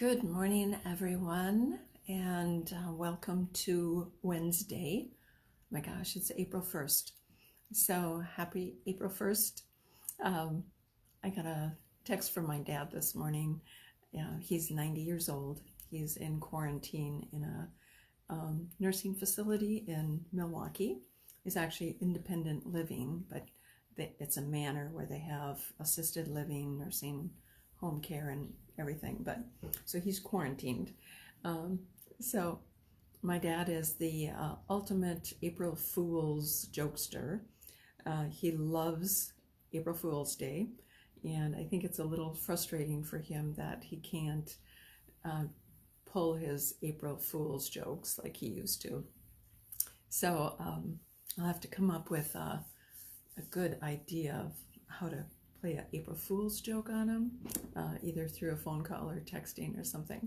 Good morning, everyone, and welcome to Wednesday. My gosh, it's April 1st. So happy April 1st. I got a text from my dad this morning. He's 90 years old. He's in quarantine in a nursing facility in Milwaukee. He's actually independent living, but it's a manor where they have assisted living, nursing, home care, and everything. But so he's quarantined. So my dad is the ultimate April Fool's jokester. He loves April Fool's Day, and I think it's a little frustrating for him that he can't pull his April Fool's jokes like he used to. So I'll have to come up with a good idea of how to play an April Fool's joke on him, either through a phone call or texting or something.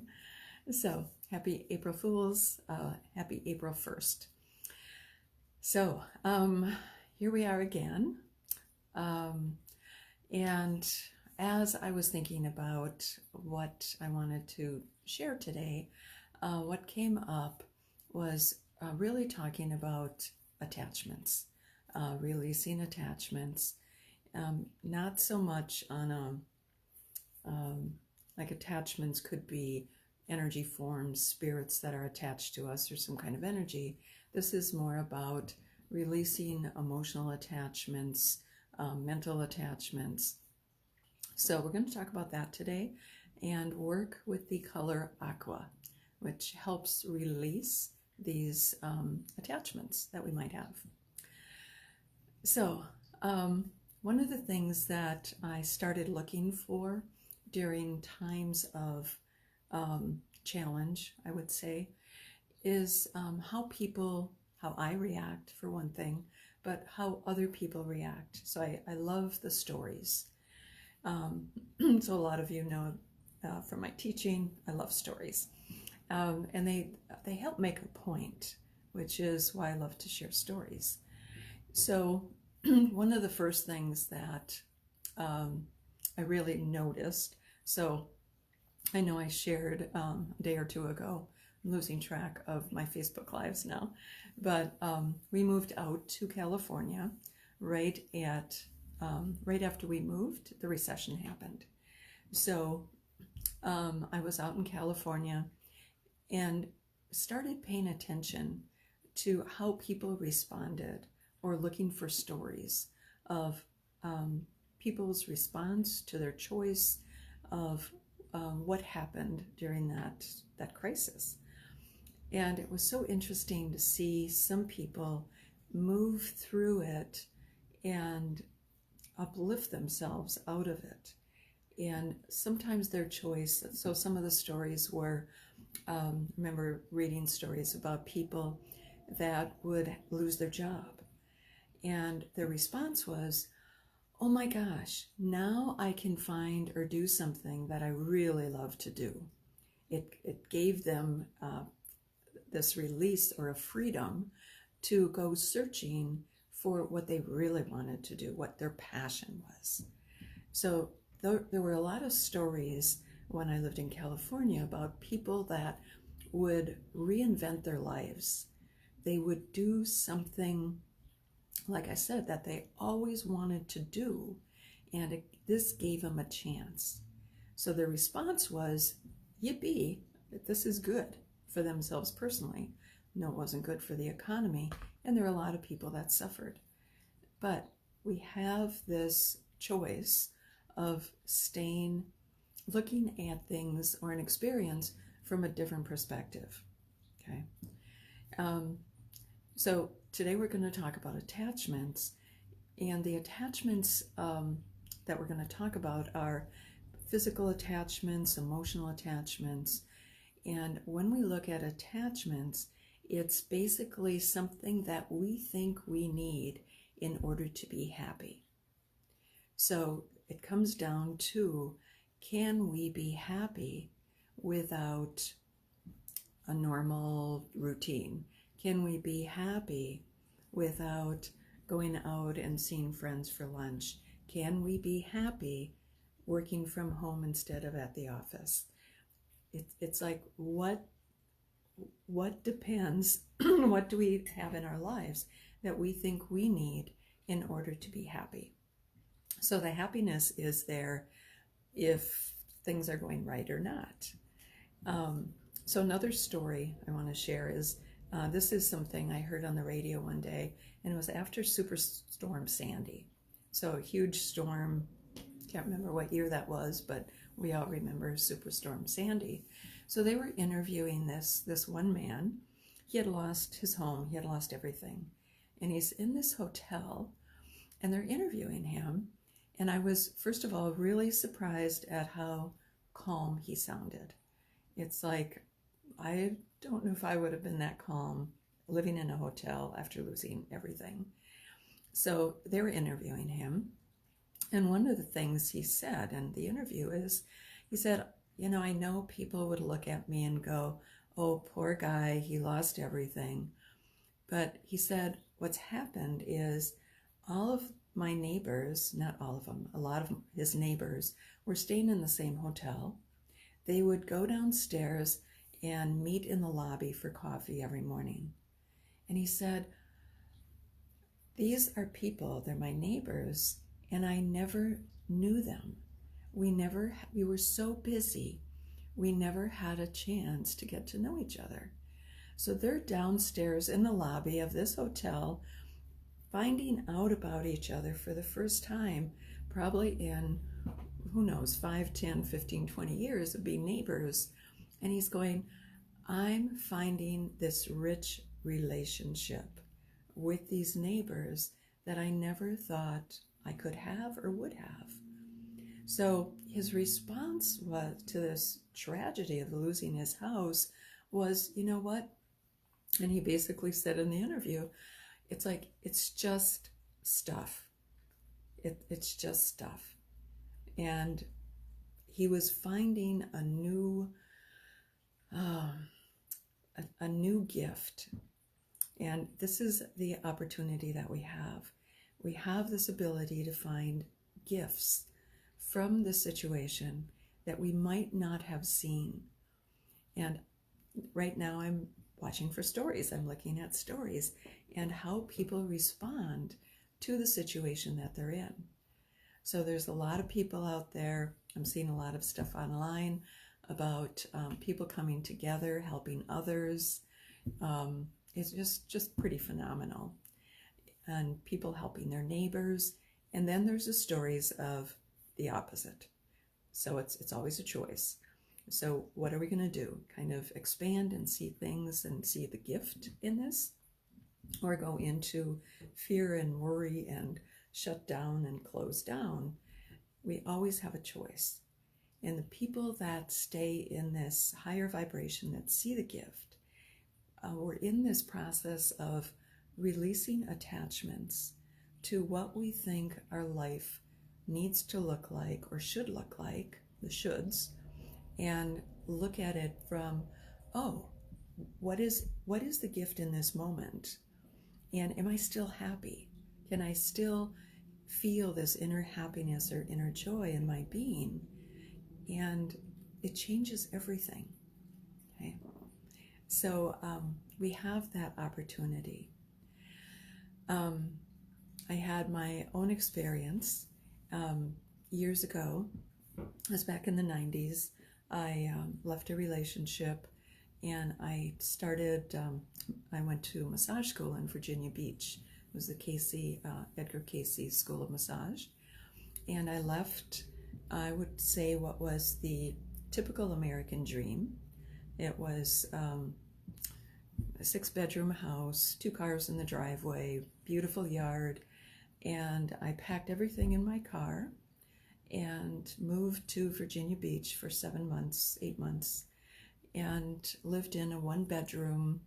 So happy April Fools, happy April 1st. So here we are again. And as I was thinking about what I wanted to share today, what came up was really talking about attachments, releasing attachments. Not so much on like attachments could be energy forms, spirits that are attached to us or some kind of energy. This is more about releasing emotional attachments, mental attachments. So we're going to talk about that today and work with the color aqua, which helps release these attachments that we might have. So one of the things that I started looking for during times of challenge, I would say, is how I react, for one thing, but how other people react. So I love the stories. So a lot of you know from my teaching, I love stories. And they help make a point, which is why I love to share stories. So one of the first things that I really noticed, so I know I shared a day or two ago, I'm losing track of my Facebook Lives now, but we moved out to California right after we moved, the recession happened. So I was out in California and started paying attention to how people responded, or looking for stories of people's response to their choice of what happened during that crisis. And it was so interesting to see some people move through it and uplift themselves out of it. And sometimes their choice, so some of the stories were, remember reading stories about people that would lose their job. And their response was, oh my gosh, now I can find or do something that I really love to do. It gave them this release or a freedom to go searching for what they really wanted to do, what their passion was. So there were a lot of stories when I lived in California about people that would reinvent their lives. They would do something, like I said, that they always wanted to do, and this gave them a chance. So their response was, yippee, this is good for themselves personally. No, it wasn't good for the economy, and there were a lot of people that suffered. But we have this choice of looking at things or an experience from a different perspective, okay? So today we're going to talk about attachments, and the attachments that we're going to talk about are physical attachments, emotional attachments, and when we look at attachments, it's basically something that we think we need in order to be happy. So it comes down to, can we be happy without a normal routine? Can we be happy without going out and seeing friends for lunch? Can we be happy working from home instead of at the office? it's like what depends, what do we have in our lives that we think we need in order to be happy? So the happiness is there if things are going right or not. So another story I want to share is, this is something I heard on the radio one day, and it was after Superstorm Sandy. So a huge storm, can't remember what year that was, but we all remember Superstorm Sandy. So they were interviewing this one man. He had lost his home, he had lost everything. And he's in this hotel, and they're interviewing him. And I was, first of all, really surprised at how calm he sounded. It's like, I don't know if I would have been that calm living in a hotel after losing everything. So they were interviewing him. And one of the things he said in the interview is, he said, I know people would look at me and go, oh, poor guy, he lost everything. But he said, what's happened is all of my neighbors, not all of them, a lot of his neighbors were staying in the same hotel. They would go downstairs and meet in the lobby for coffee every morning. And he said, these are people, they're my neighbors, and I never knew them. We were so busy, we never had a chance to get to know each other. So they're downstairs in the lobby of this hotel, finding out about each other for the first time, probably in, who knows, 5, 10, 15, 20 years of being neighbors. And he's going, I'm finding this rich relationship with these neighbors that I never thought I could have or would have. So his response to this tragedy of losing his house was, you know what? And he basically said in the interview, it's like, it's just stuff. It's just stuff. And he was finding a new gift. And this is the opportunity that we have. We have this ability to find gifts from the situation that we might not have seen. And right now I'm watching for stories. I'm looking at stories and how people respond to the situation that they're in. So there's a lot of people out there. I'm seeing a lot of stuff online about people coming together, helping others. It's just pretty phenomenal. And people helping their neighbors. And then there's the stories of the opposite. So it's always a choice. So what are we going to do? Kind of expand and see things and see the gift in this? Or go into fear and worry and shut down and close down? We always have a choice. And the people that stay in this higher vibration, that see the gift, we're in this process of releasing attachments to what we think our life needs to look like or should look like, the shoulds, and look at it from, oh, what is the gift in this moment? And am I still happy? Can I still feel this inner happiness or inner joy in my being? And it changes everything. Okay? So we have that opportunity. I had my own experience years ago. It was back in the 90s. I left a relationship and I started, I went to massage school in Virginia Beach. It was the Edgar Cayce School of Massage. And I left, I would say, what was the typical American dream. It was a 6-bedroom house, 2 cars in the driveway, beautiful yard. And I packed everything in my car and moved to Virginia Beach for 7 months, 8 months, and lived in a 1-bedroom.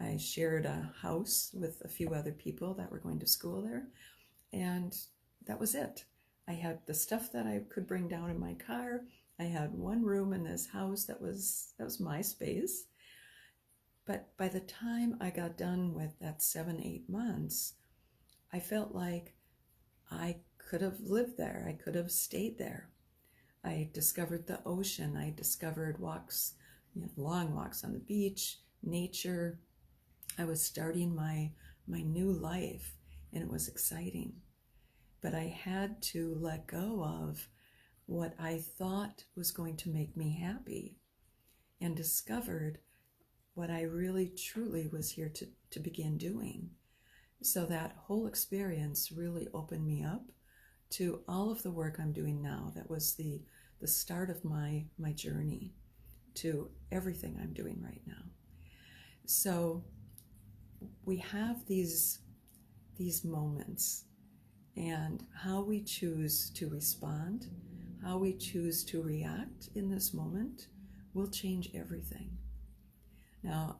I shared a house with a few other people that were going to school there, and that was it. I had the stuff that I could bring down in my car. I had 1 room in this house that was my space. But by the time I got done with that 7, 8 months, I felt like I could have lived there. I could have stayed there. I discovered the ocean. I discovered walks long walks on the beach, nature. I was starting my new life, and it was exciting. But I had to let go of what I thought was going to make me happy, and discovered what I really truly was here to begin doing. So that whole experience really opened me up to all of the work I'm doing now. That was the start of my journey to everything I'm doing right now. So we have these moments, and how we choose to respond, how we choose to react in this moment will change everything. Now,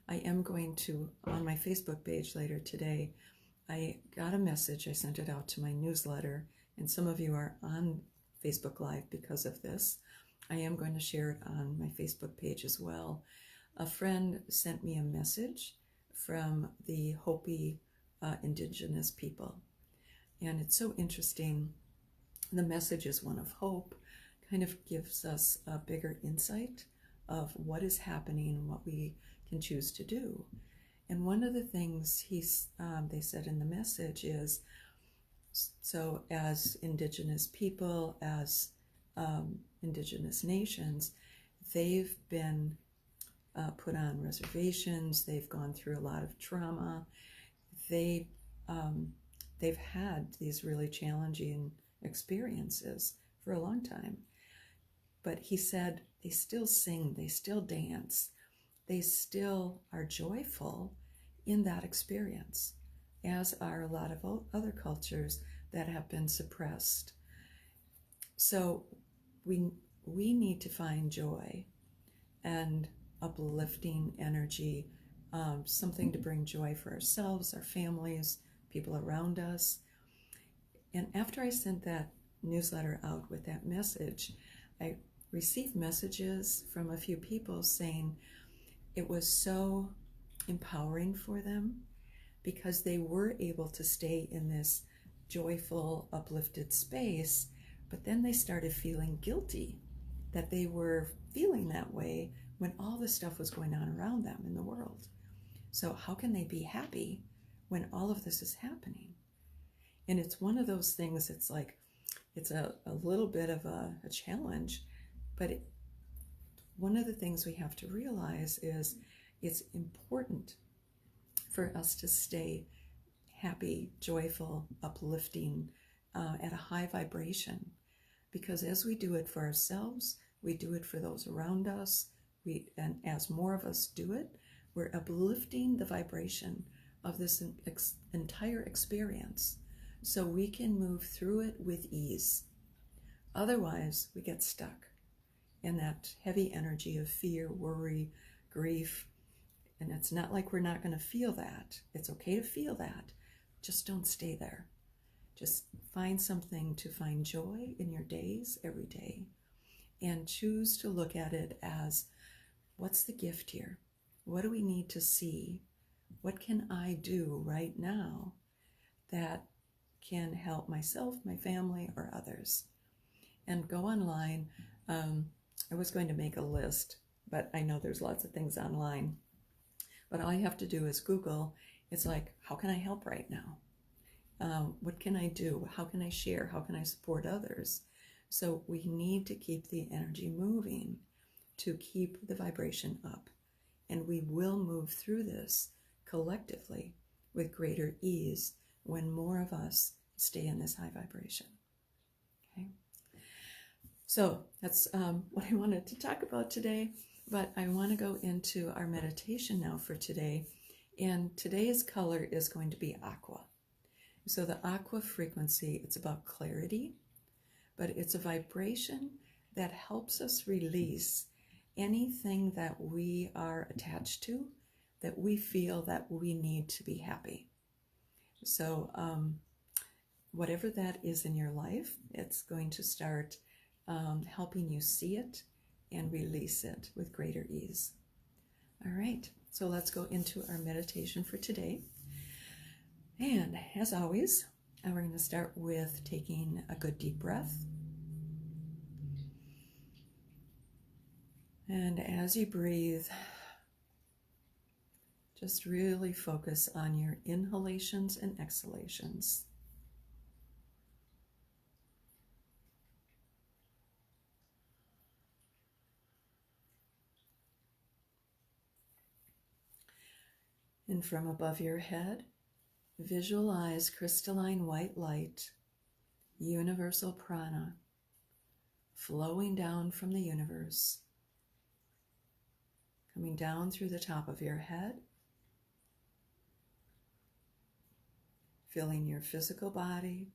I am going to, on my Facebook page later today, I got a message. I sent it out to my newsletter, and some of you are on Facebook Live because of this. I am going to share it on my Facebook page as well. A friend sent me a message from the Hopi indigenous people, and it's so interesting. The message is one of hope, kind of gives us a bigger insight of what is happening and what we can choose to do. And one of the things they said in the message is, so as indigenous people, as indigenous nations, they've been put on reservations, they've gone through a lot of trauma, they've had these really challenging experiences for a long time. But he said they still sing, they still dance, they still are joyful in that experience, as are a lot of other cultures that have been suppressed. So we need to find joy and uplifting energy, something to bring joy for ourselves, our families, people around us. And after I sent that newsletter out with that message, I received messages from a few people saying it was so empowering for them because they were able to stay in this joyful, uplifted space, but then they started feeling guilty that they were feeling that way when all this stuff was going on around them in the world. So how can they be happy when all of this is happening? And it's one of those things, it's like, it's a little bit of a challenge, but one of the things we have to realize is it's important for us to stay happy, joyful, uplifting, at a high vibration. Because as we do it for ourselves, we do it for those around us, and as more of us do it, we're uplifting the vibration of this entire experience so we can move through it with ease. Otherwise, we get stuck in that heavy energy of fear, worry, grief. And it's not like we're not going to feel that. It's okay to feel that. Just don't stay there. Just find something to find joy in your days every day, and choose to look at it as, what's the gift here? What do we need to see? What can I do right now that can help myself, my family, or others? And go online. I was going to make a list, but I know there's lots of things online. But all you have to do is Google. It's like, how can I help right now? What can I do? How can I share? How can I support others? So we need to keep the energy moving to keep the vibration up. And we will move through this collectively with greater ease when more of us stay in this high vibration. Okay? So that's what I wanted to talk about today. But I want to go into our meditation now for today. And today's color is going to be aqua. So the aqua frequency, it's about clarity, but it's a vibration that helps us release anything that we are attached to, that we feel that we need to be happy. So whatever that is in your life, it's going to start helping you see it and release it with greater ease. All right, so let's go into our meditation for today. And as always, we're going to start with taking a good deep breath. And as you breathe, just really focus on your inhalations and exhalations. And from above your head, visualize crystalline white light, universal prana, flowing down from the universe, coming down through the top of your head, filling your physical body,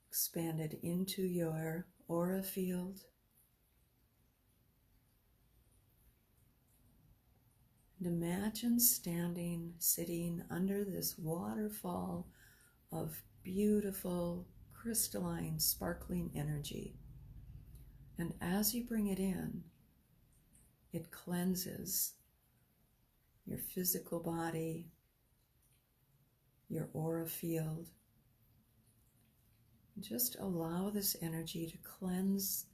expanded into your aura field, and imagine sitting under this waterfall of beautiful, crystalline, sparkling energy. And as you bring it in, it cleanses your physical body, your aura field. Just allow this energy to cleanse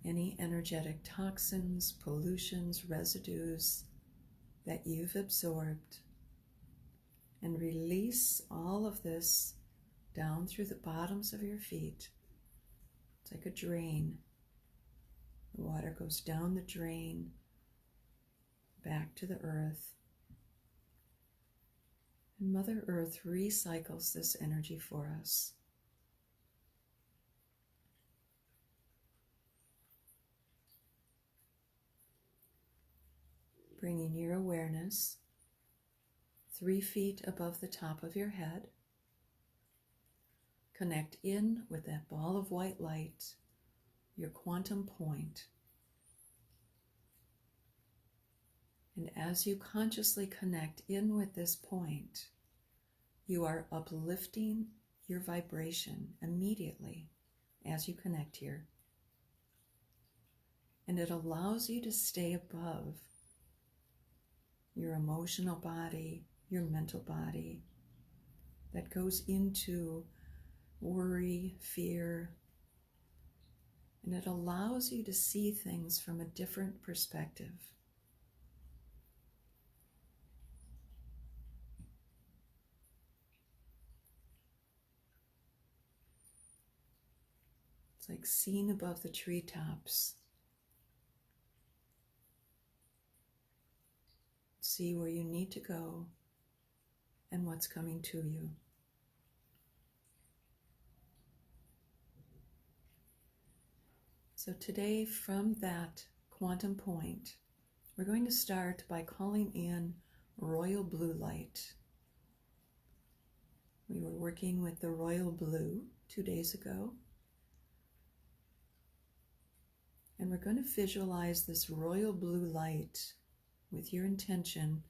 any energetic toxins, pollutions, residues that you've absorbed, and release all of this down through the bottoms of your feet. It's like a drain. The water goes down the drain, back to the earth. And Mother Earth recycles this energy for us. Bringing your awareness 3 feet above the top of your head. Connect in with that ball of white light, your quantum point. And as you consciously connect in with this point, you are uplifting your vibration immediately as you connect here. And it allows you to stay above your emotional body, your mental body, that goes into worry, fear, and it allows you to see things from a different perspective. It's like seeing above the treetops. See where you need to go and what's coming to you. So today, from that quantum point, we're going to start by calling in royal blue light. We were working with the royal blue 2 days ago. And we're going to visualize this royal blue light with your intention.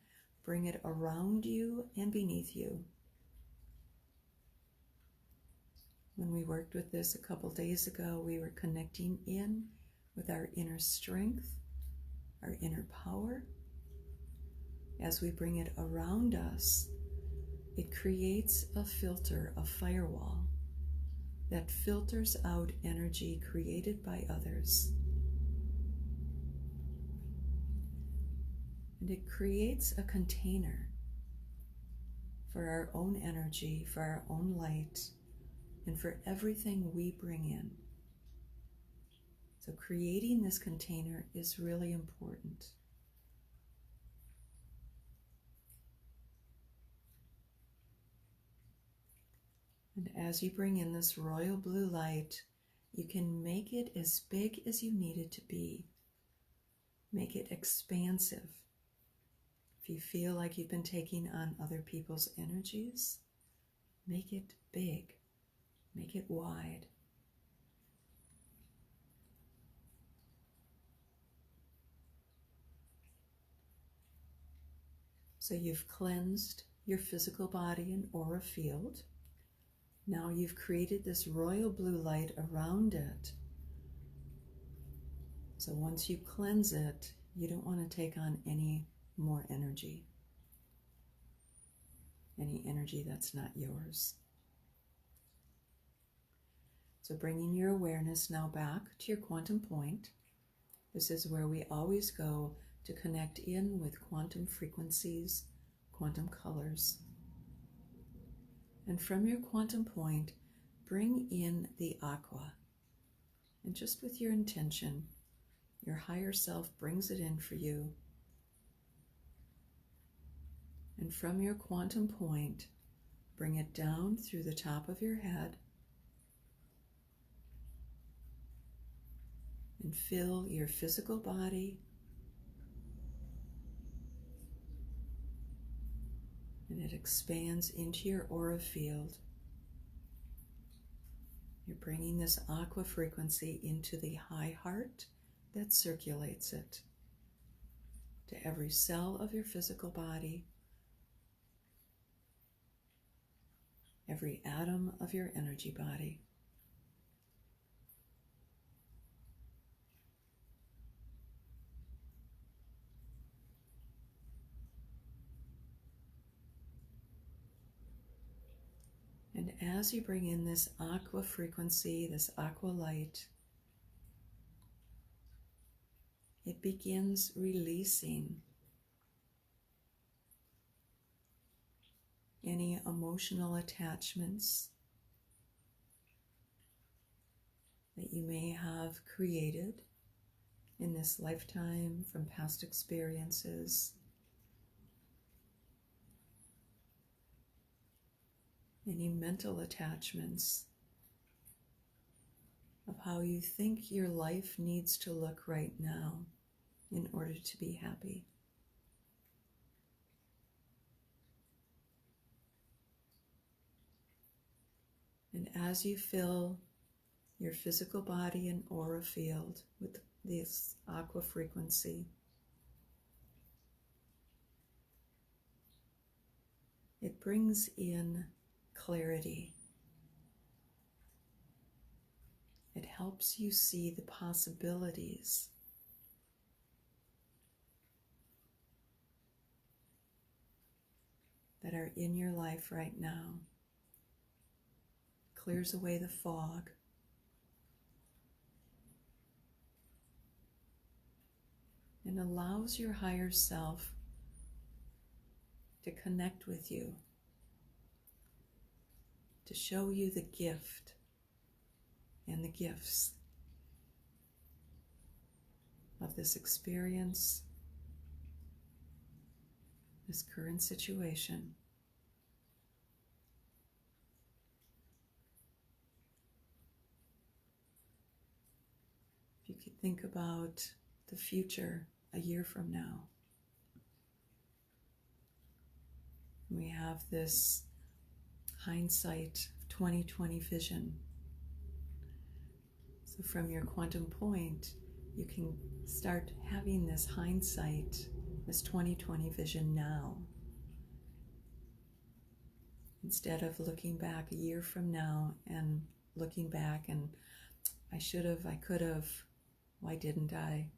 Bring it around you and beneath you. When we worked with this a couple days ago, we were connecting in with our inner strength, our inner power. As we bring it around us, it creates a filter, a firewall, that filters out energy created by others. And it creates a container for our own energy, for our own light, and for everything we bring in. So creating this container is really important. And as you bring in this royal blue light, you can make it as big as you need it to be. Make it expansive. If you feel like you've been taking on other people's energies, make it big. Make it wide. So you've cleansed your physical body and aura field. Now you've created this royal blue light around it. So once you cleanse it, you don't want to take on any more energy. Any energy that's not yours. So bringing your awareness now back to your quantum point. This is where we always go to connect in with quantum frequencies, quantum colors. And from your quantum point, bring in the aqua. And just with your intention, your higher self brings it in for you. And from your quantum point, bring it down through the top of your head and fill your physical body and it expands into your aura field. You're bringing this aqua frequency into the high heart that circulates it to every cell of your physical body, every atom of your energy body. And as you bring in this aqua frequency, this aqua light, it begins releasing any emotional attachments that you may have created in this lifetime from past experiences. Any mental attachments of how you think your life needs to look right now in order to be happy. And as you fill your physical body and aura field with this aqua frequency, it brings in clarity. It helps you see the possibilities that are in your life right now. Clears away the fog. And allows your higher self to connect with you, to show you the gift and the gifts of this experience, this current situation. If you could think about the future a year from now, we have this hindsight 2020 vision. So from your quantum point, you can start having this hindsight, this 2020 vision now. Instead of looking back a year from now and looking back and I should have, I could have, why didn't I?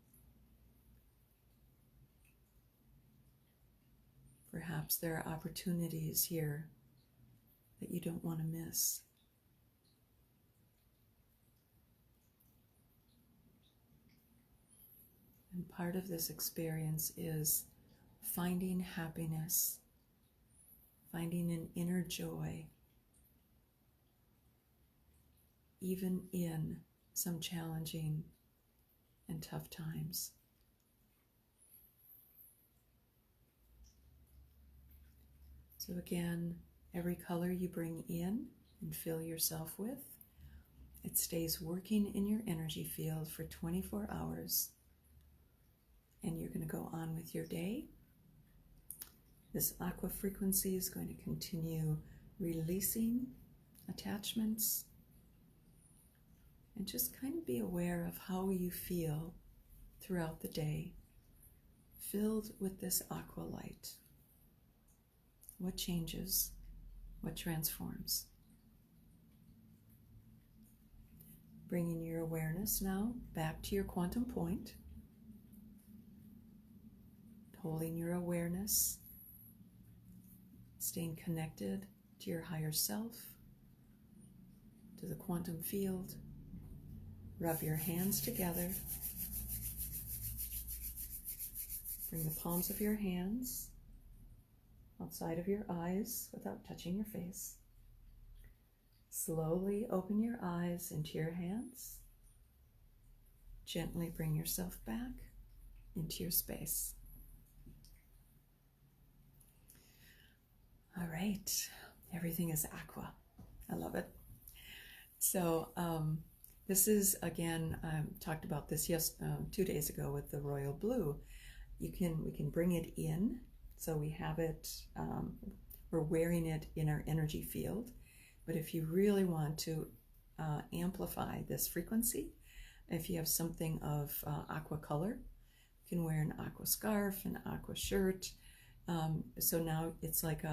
Perhaps there are opportunities here that you don't want to miss. And part of this experience is finding happiness, finding an inner joy, even in some challenging and tough times. So again, every color you bring in and fill yourself with, it stays working in your energy field for 24 hours. And you're going to go on with your day. This aqua frequency is going to continue releasing attachments. And just kind of be aware of how you feel throughout the day, filled with this aqua light. What changes? What transforms? Bringing your awareness now back to your quantum point. Holding your awareness. Staying connected to your higher self. to the quantum field. Rub your hands together. Bring the palms of your hands outside of your eyes without touching your face. Slowly open your eyes into your hands. Gently bring yourself back into your space. All right, everything is aqua. I love it. So this is, again, I talked about this 2 days ago with the royal blue. We can bring it in, so we have it, we're wearing it in our energy field. But if you really want to amplify this frequency, if you have something of aqua color, you can wear an aqua scarf, an aqua shirt. So now it's like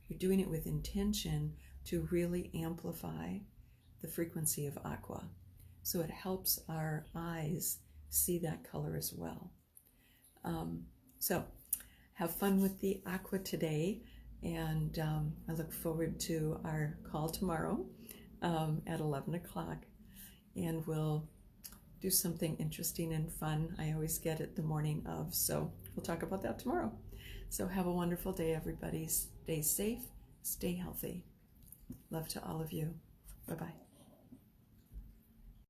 you're doing it with intention to really amplify the frequency of aqua. So it helps our eyes see that color as well. So have fun with the aqua today, and I look forward to our call tomorrow at 11 o'clock, and we'll do something interesting and fun. I always get it the morning of, so we'll talk about that tomorrow. So have a wonderful day, everybody. Stay safe, stay healthy. Love to all of you. Bye-bye.